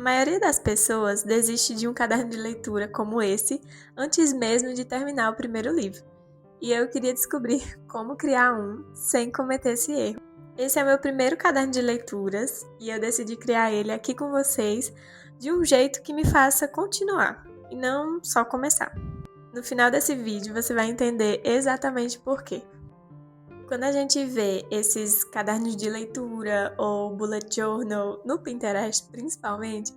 A maioria das pessoas desiste de um caderno de leitura como esse antes mesmo de terminar o primeiro livro. E eu queria descobrir como criar um sem cometer esse erro. Esse é meu primeiro caderno de leituras e eu decidi criar ele aqui com vocês de um jeito que me faça continuar e não só começar. No final desse vídeo você vai entender exatamente por quê. Quando a gente vê esses cadernos de leitura ou bullet journal no Pinterest principalmente,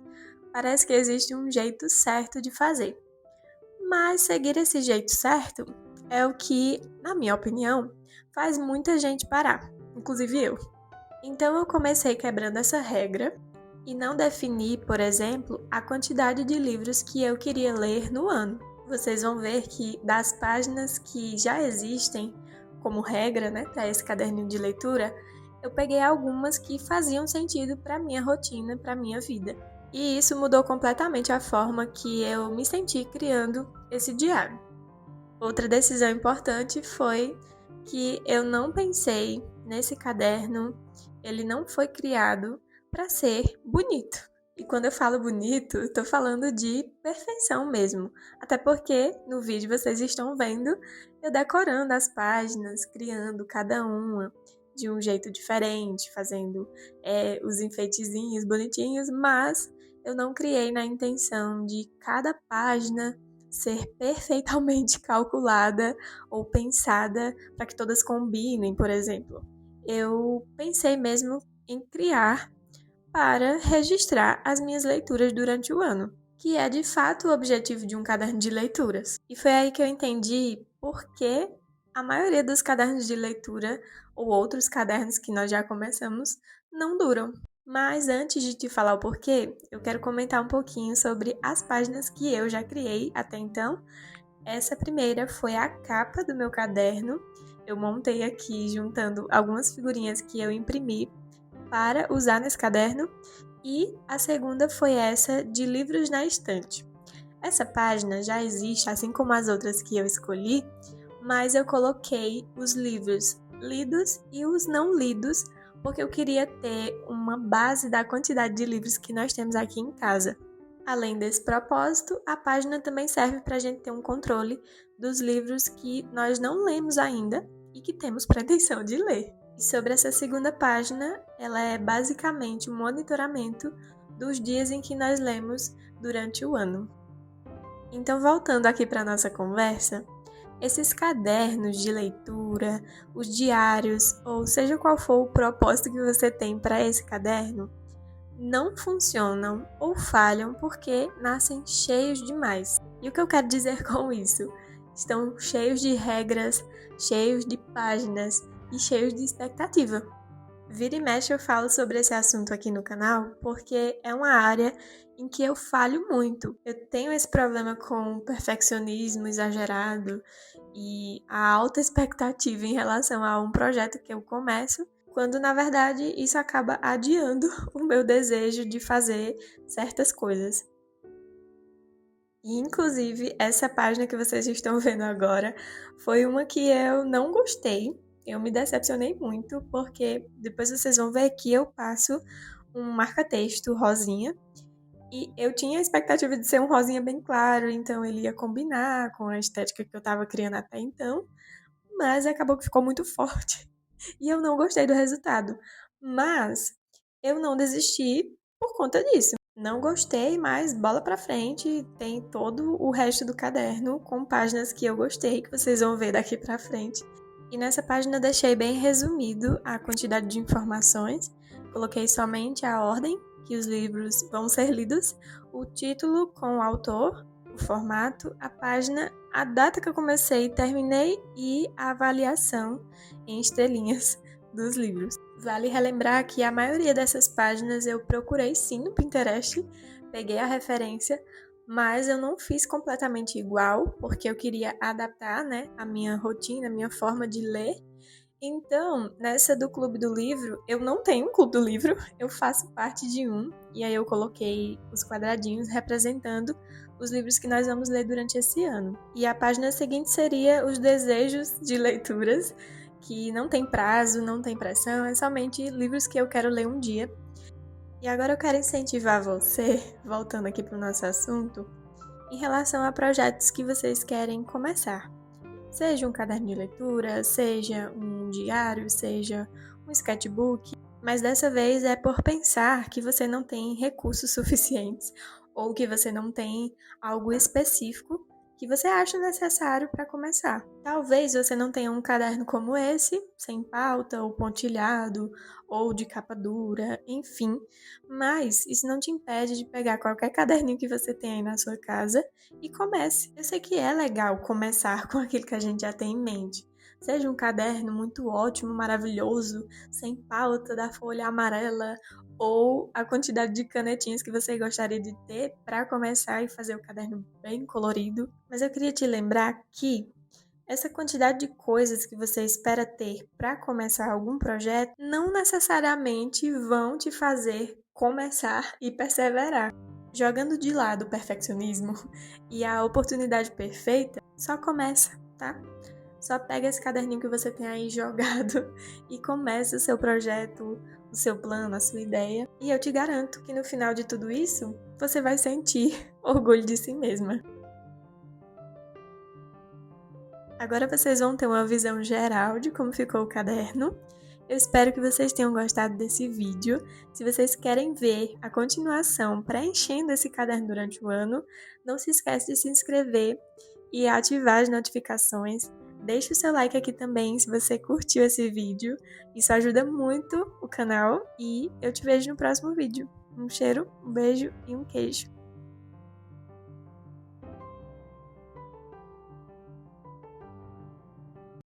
parece que existe um jeito certo de fazer. Mas seguir esse jeito certo é o que, na minha opinião, faz muita gente parar, inclusive eu. Então eu comecei quebrando essa regra e não defini, por exemplo, a quantidade de livros que eu queria ler no ano. Vocês vão ver que das páginas que já existem como regra, para esse caderninho de leitura, eu peguei algumas que faziam sentido para minha rotina, para minha vida. E isso mudou completamente a forma que eu me senti criando esse diário. Outra decisão importante foi que eu não pensei nesse caderno, ele não foi criado para ser bonito. E quando eu falo bonito, eu tô falando de perfeição mesmo. Até porque no vídeo vocês estão vendo eu decorando as páginas, criando cada uma de um jeito diferente, fazendo os enfeitezinhos bonitinhos, mas eu não criei na intenção de cada página ser perfeitamente calculada ou pensada para que todas combinem, por exemplo. Eu pensei mesmo em criar para registrar as minhas leituras durante o ano, que é de fato o objetivo de um caderno de leituras. E foi aí que eu entendi por que a maioria dos cadernos de leitura ou outros cadernos que nós já começamos não duram. Mas antes de te falar o porquê, eu quero comentar um pouquinho sobre as páginas que eu já criei até então. Essa primeira foi a capa do meu caderno. Eu montei aqui juntando algumas figurinhas que eu imprimi para usar nesse caderno, e a segunda foi essa de livros na estante. Essa página já existe, assim como as outras que eu escolhi, mas eu coloquei os livros lidos e os não lidos, porque eu queria ter uma base da quantidade de livros que nós temos aqui em casa. Além desse propósito, a página também serve para a gente ter um controle dos livros que nós não lemos ainda e que temos pretensão de ler. E sobre essa segunda página, ela é basicamente um monitoramento dos dias em que nós lemos durante o ano. Então, voltando aqui para a nossa conversa, esses cadernos de leitura, os diários, ou seja qual for o propósito que você tem para esse caderno, não funcionam ou falham porque nascem cheios demais. E o que eu quero dizer com isso? Estão cheios de regras, cheios de páginas e cheios de expectativa. Vira e mexe eu falo sobre esse assunto aqui no canal porque é uma área em que eu falho muito. Eu tenho esse problema com perfeccionismo exagerado e a alta expectativa em relação a um projeto que eu começo, quando na verdade isso acaba adiando o meu desejo de fazer certas coisas. E, inclusive, essa página que vocês estão vendo agora foi uma que eu não gostei. Eu me decepcionei muito, porque depois vocês vão ver que eu passo um marca-texto rosinha. E eu tinha a expectativa de ser um rosinha bem claro, então ele ia combinar com a estética que eu estava criando até então. Mas acabou que ficou muito forte. E eu não gostei do resultado. Mas eu não desisti por conta disso. Não gostei, mas bola pra frente. Tem todo o resto do caderno com páginas que eu gostei, que vocês vão ver daqui pra frente. E nessa página eu deixei bem resumido a quantidade de informações. Coloquei somente a ordem que os livros vão ser lidos, o título com o autor, o formato, a página, a data que eu comecei e terminei e a avaliação em estrelinhas dos livros. Vale relembrar que a maioria dessas páginas eu procurei sim no Pinterest, peguei a referência, mas eu não fiz completamente igual, porque eu queria adaptar, a minha rotina, a minha forma de ler. Então, nessa do Clube do Livro, eu não tenho um Clube do Livro, eu faço parte de um, e aí eu coloquei os quadradinhos representando os livros que nós vamos ler durante esse ano. E a página seguinte seria os desejos de leituras, que não tem prazo, não tem pressão, é somente livros que eu quero ler um dia. E agora eu quero incentivar você, voltando aqui para o nosso assunto, em relação a projetos que vocês querem começar. Seja um caderno de leitura, seja um diário, seja um sketchbook, mas dessa vez é por pensar que você não tem recursos suficientes ou que você não tem algo específico que você acha necessário para começar. Talvez você não tenha um caderno como esse, sem pauta ou pontilhado ou de capa dura, enfim, mas isso não te impede de pegar qualquer caderninho que você tem aí na sua casa e comece. Eu sei que é legal começar com aquilo que a gente já tem em mente. Seja um caderno muito ótimo, maravilhoso, sem pauta, da folha amarela, ou a quantidade de canetinhas que você gostaria de ter para começar e fazer o caderno bem colorido. Mas eu queria te lembrar que essa quantidade de coisas que você espera ter para começar algum projeto não necessariamente vão te fazer começar e perseverar. Jogando de lado o perfeccionismo e a oportunidade perfeita, só começa, tá? Só pega esse caderninho que você tem aí jogado e começa o seu projeto, o seu plano, a sua ideia. E eu te garanto que no final de tudo isso, você vai sentir orgulho de si mesma. Agora vocês vão ter uma visão geral de como ficou o caderno. Eu espero que vocês tenham gostado desse vídeo. Se vocês querem ver a continuação preenchendo esse caderno durante o ano, não se esquece de se inscrever e ativar as notificações. Deixe o seu like aqui também se você curtiu esse vídeo. Isso ajuda muito o canal e eu te vejo no próximo vídeo. Um cheiro, um beijo e um queijo.